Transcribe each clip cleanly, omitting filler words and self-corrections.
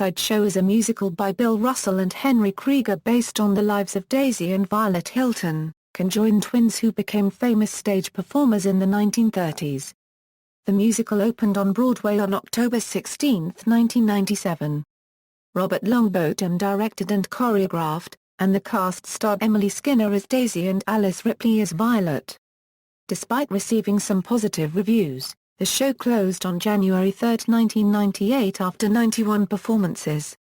Sideshow is a musical by Bill Russell and Henry Krieger based on the lives of Daisy and Violet Hilton, conjoined twins who became famous stage performers in the 1930s. The musical opened on Broadway on October 16, 1997. Robert Longbottom directed and choreographed, and the cast starred Emily Skinner as Daisy and Alice Ripley as Violet. Despite receiving some positive reviews, the show closed on January 3, 1998 after 91 performances.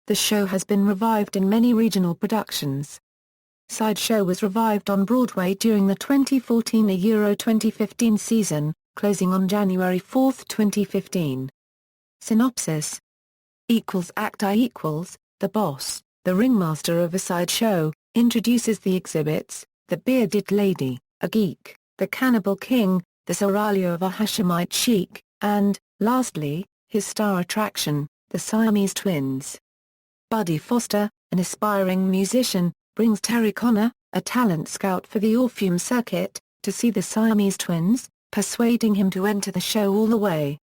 The show has been revived in many regional productions. Sideshow was revived on Broadway during the 2014-2015 season, closing on January 4, 2015. Synopsis. Act I equals, the boss, the ringmaster of a sideshow, introduces the exhibits, the bearded lady, a geek, the cannibal king, the seraglio of a Hashemite sheik, and, lastly, his star attraction, the Siamese twins. Buddy Foster, an aspiring musician, brings Terry Connor, a talent scout for the Orpheum circuit, to see the Siamese twins, persuading him to enter the show all the way.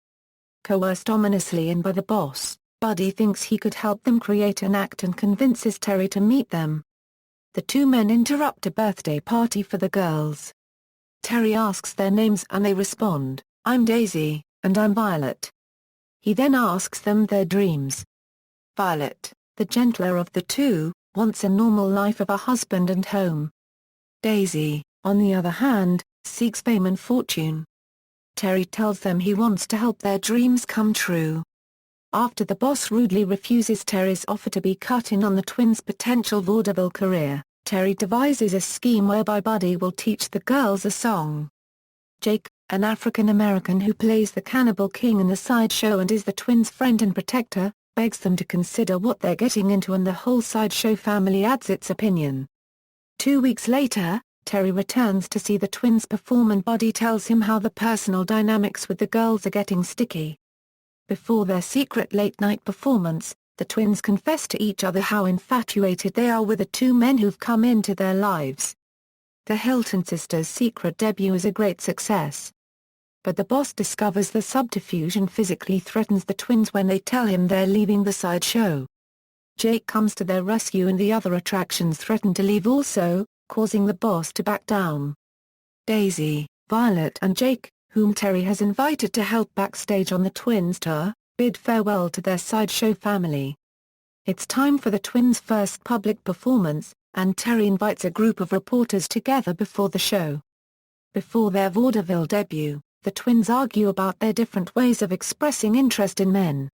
Coerced ominously in by the boss, Buddy thinks he could help them create an act and convinces Terry to meet them. The two men interrupt a birthday party for the girls. Terry asks their names and they respond, "I'm Daisy, and I'm Violet." He then asks them their dreams. Violet, the gentler of the two, wants a normal life of a husband and home. Daisy, on the other hand, seeks fame and fortune. Terry tells them he wants to help their dreams come true. After the boss rudely refuses Terry's offer to be cut in on the twins' potential vaudeville career, Terry devises a scheme whereby Buddy will teach the girls a song. Jake, an African-American who plays the cannibal king in the sideshow and is the twins' friend and protector, begs them to consider what they're getting into and the whole sideshow family adds its opinion. 2 weeks later, Terry returns to see the twins perform and Buddy tells him how the personal dynamics with the girls are getting sticky. Before their secret late-night performance, the twins confess to each other how infatuated they are with the two men who've come into their lives. The Hilton sisters' secret debut is a great success. But the boss discovers the subterfuge and physically threatens the twins when they tell him they're leaving the sideshow. Jake comes to their rescue and the other attractions threaten to leave also, causing the boss to back down. Daisy, Violet and Jake, whom Terry has invited to help backstage on the twins' tour, bid farewell to their sideshow family. It's time for the twins' first public performance, and Terry invites a group of reporters together before the show. Before their vaudeville debut, the twins argue about their different ways of expressing interest in men.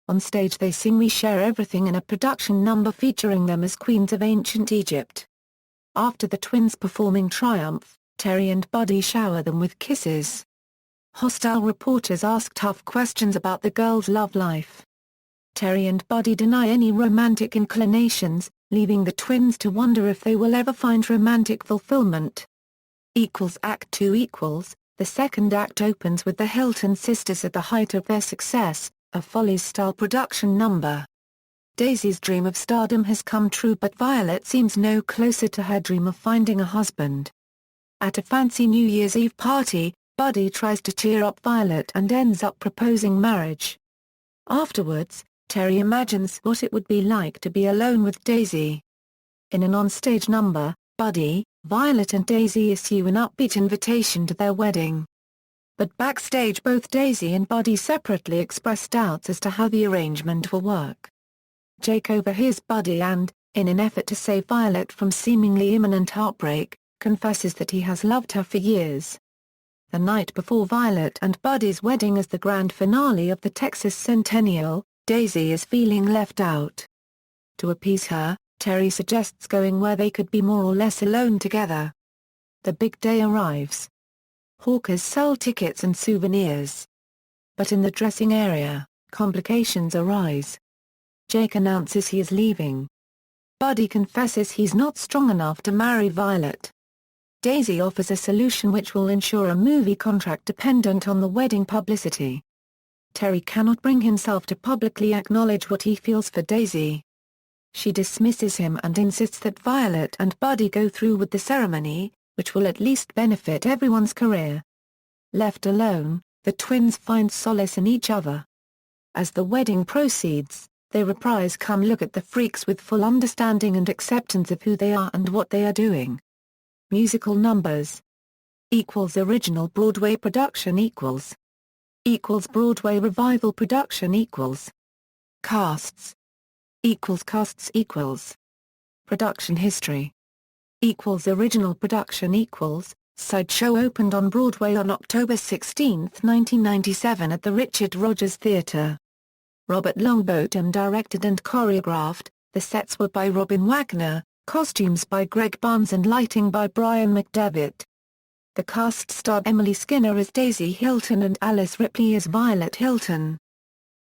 On stage they sing "We Share Everything" in a production number featuring them as queens of ancient Egypt. After the twins' performing triumph, Terry and Buddy shower them with kisses. Hostile reporters ask tough questions about the girls' love life. Terry and Buddy deny any romantic inclinations, leaving the twins to wonder if they will ever find romantic fulfillment. Act II the second act opens with the Hilton sisters at the height of their success, a Follies-style production number. Daisy's dream of stardom has come true but Violet seems no closer to her dream of finding a husband. At a fancy New Year's Eve party, Buddy tries to cheer up Violet and ends up proposing marriage. Afterwards, Terry imagines what it would be like to be alone with Daisy. In an onstage number, Buddy, Violet and Daisy issue an upbeat invitation to their wedding. But backstage both Daisy and Buddy separately express doubts as to how the arrangement will work. Jake overhears Buddy and, in an effort to save Violet from seemingly imminent heartbreak, confesses that he has loved her for years. The night before Violet and Buddy's wedding as the grand finale of the Texas Centennial, Daisy is feeling left out. To appease her, Terry suggests going where they could be more or less alone together. The big day arrives. Hawkers sell tickets and souvenirs. But in the dressing area, complications arise. Jake announces he is leaving. Buddy confesses he's not strong enough to marry Violet. Daisy offers a solution which will ensure a movie contract dependent on the wedding publicity. Terry cannot bring himself to publicly acknowledge what he feels for Daisy. She dismisses him and insists that Violet and Buddy go through with the ceremony, which will at least benefit everyone's career. Left alone, the twins find solace in each other. As the wedding proceeds, they reprise "Come Look at the Freaks" with full understanding and acceptance of who they are and what they are doing. Musical numbers Original Broadway production Broadway revival production Casts Casts Production history Original production Sideshow opened on Broadway on October 16, 1997 at the Richard Rodgers Theatre. Robert Longbottom directed and choreographed, the sets were by Robin Wagner, costumes by Greg Barnes and lighting by Brian McDevitt. The cast starred Emily Skinner as Daisy Hilton and Alice Ripley as Violet Hilton.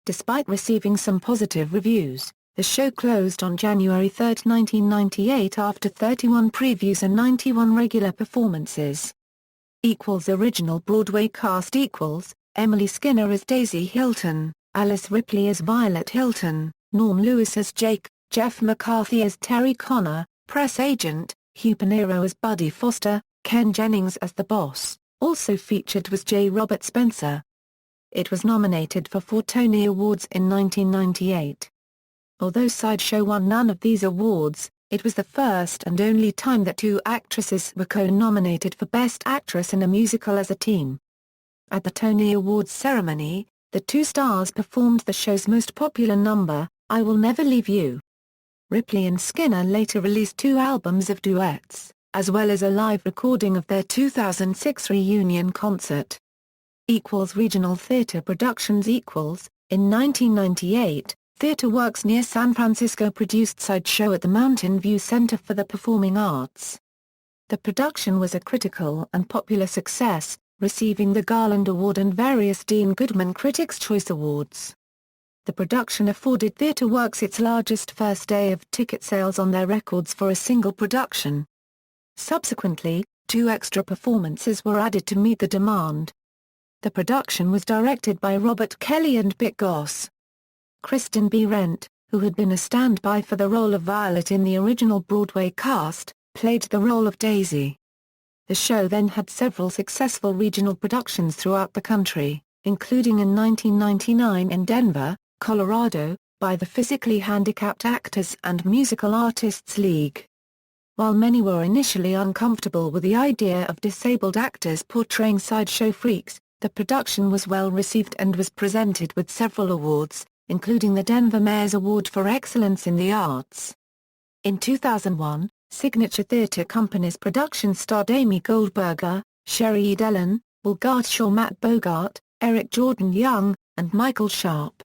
Despite receiving some positive reviews, the show closed on January 3, 1998 after 31 previews and 91 regular performances. Original Broadway cast Emily Skinner as Daisy Hilton, Alice Ripley as Violet Hilton, Norm Lewis as Jake, Jeff McCarthy as Terry Connor, press agent, Hugh Pinero as Buddy Foster, Ken Jennings as the boss. Also featured was J. Robert Spencer. It was nominated for 4 Tony Awards in 1998. Although Sideshow won none of these awards, it was the first and only time that 2 actresses were co-nominated for Best Actress in a Musical as a team. At the Tony Awards ceremony, the 2 stars performed the show's most popular number, "I Will Never Leave You." Ripley and Skinner later released 2 albums of duets, as well as a live recording of their 2006 reunion concert. Regional theater productions In 1998, Theater Works near San Francisco produced Sideshow at the Mountain View Center for the Performing Arts. The production was a critical and popular success, receiving the Garland Award and various Dean Goodman Critics' Choice Awards. The production afforded Theater Works its largest first day of ticket sales on their records for a single production. Subsequently, 2 extra performances were added to meet the demand. The production was directed by Robert Kelly and Bick Goss. Kristen B. Rent, who had been a standby for the role of Violet in the original Broadway cast, played the role of Daisy. The show then had several successful regional productions throughout the country, including in 1999 in Denver, Colorado, by the Physically Handicapped Actors and Musical Artists League. While many were initially uncomfortable with the idea of disabled actors portraying sideshow freaks, the production was well received and was presented with several awards, including the Denver Mayor's Award for Excellence in the Arts. In 2001, Signature Theatre Company's production starred Amy Goldberger, Sherry E. Dillon, Will Gardshaw, Matt Bogart, Eric Jordan Young, and Michael Sharp.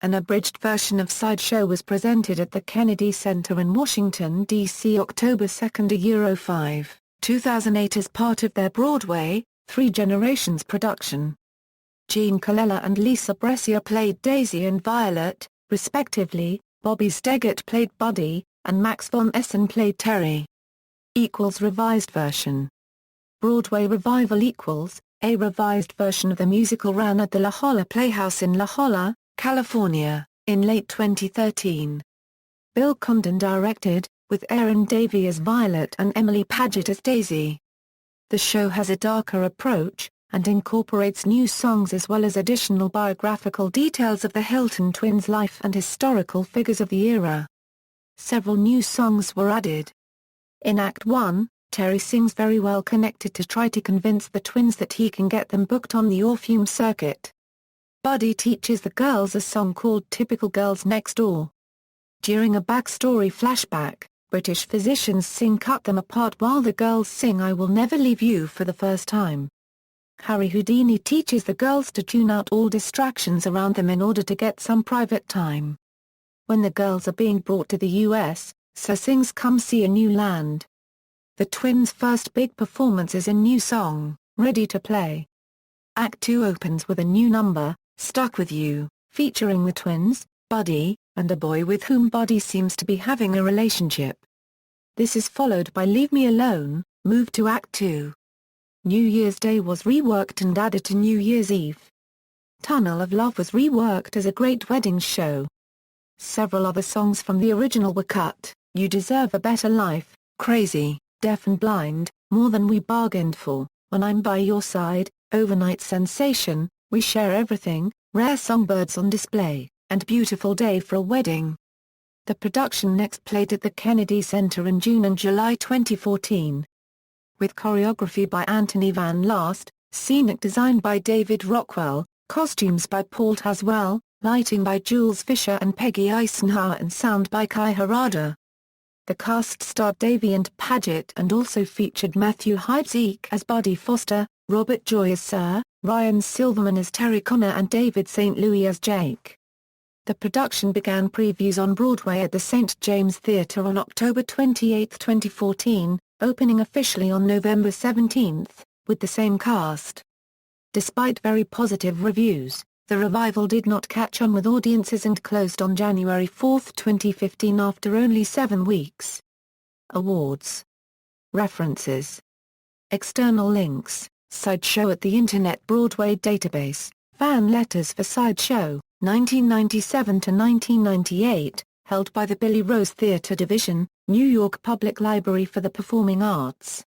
An abridged version of Sideshow was presented at the Kennedy Center in Washington, D.C. October 2, 2008 as part of their Broadway, 3 Generations production. Jean Colella and Lisa Brescia played Daisy and Violet, respectively, Bobby Steggert played Buddy, and Max von Essen played Terry. Revised version. Broadway revival A revised version of the musical ran at the La Jolla Playhouse in La Jolla, California, in late 2013. Bill Condon directed, with Erin Davie as Violet and Emily Paget as Daisy. The show has a darker approach, and incorporates new songs as well as additional biographical details of the Hilton twins' life and historical figures of the era. Several new songs were added. In Act 1, Terry sings Very Well Connected to try to convince the twins that he can get them booked on the Orpheum circuit. Buddy teaches the girls a song called Typical Girls Next Door. During a backstory flashback, British physicians sing Cut Them Apart while the girls sing I Will Never Leave You for the first time. Harry Houdini teaches the girls to tune out all distractions around them in order to get some private time. When the girls are being brought to the U.S., Sir sings Come See a New Land. The twins' first big performance is a new song, Ready to Play. Act 2 opens with a new number, Stuck With You, featuring the twins, Buddy, and a boy with whom Buddy seems to be having a relationship. This is followed by Leave Me Alone, moved to Act 2. New Year's Day was reworked and added to New Year's Eve. Tunnel of Love was reworked as a Great Weddings Show. Several other songs from the original were cut, You Deserve a Better Life, Crazy, Deaf and Blind, More Than We Bargained For, When I'm By Your Side, Overnight Sensation, We Share Everything, Rare Songbirds on Display, and Beautiful Day for a Wedding. The production next played at the Kennedy Center in June and July 2014. With choreography by Anthony Van Last, scenic design by David Rockwell, costumes by Paul Tazwell, lighting by Jules Fisher and Peggy Eisenhower and sound by Kai Harada. The cast starred Davy and Paget and also featured Matthew Heidsieck as Buddy Foster, Robert Joy as Sir, Ryan Silverman as Terry Connor and David St. Louis as Jake. The production began previews on Broadway at the St. James Theatre on October 28, 2014, opening officially on November 17, with the same cast. Despite very positive reviews, the revival did not catch on with audiences and closed on January 4, 2015 after only 7 weeks. Awards. References. External links, Sideshow at the Internet Broadway Database, Fan Letters for Sideshow, 1997 to 1998, held by the Billy Rose Theatre Division, New York Public Library for the Performing Arts.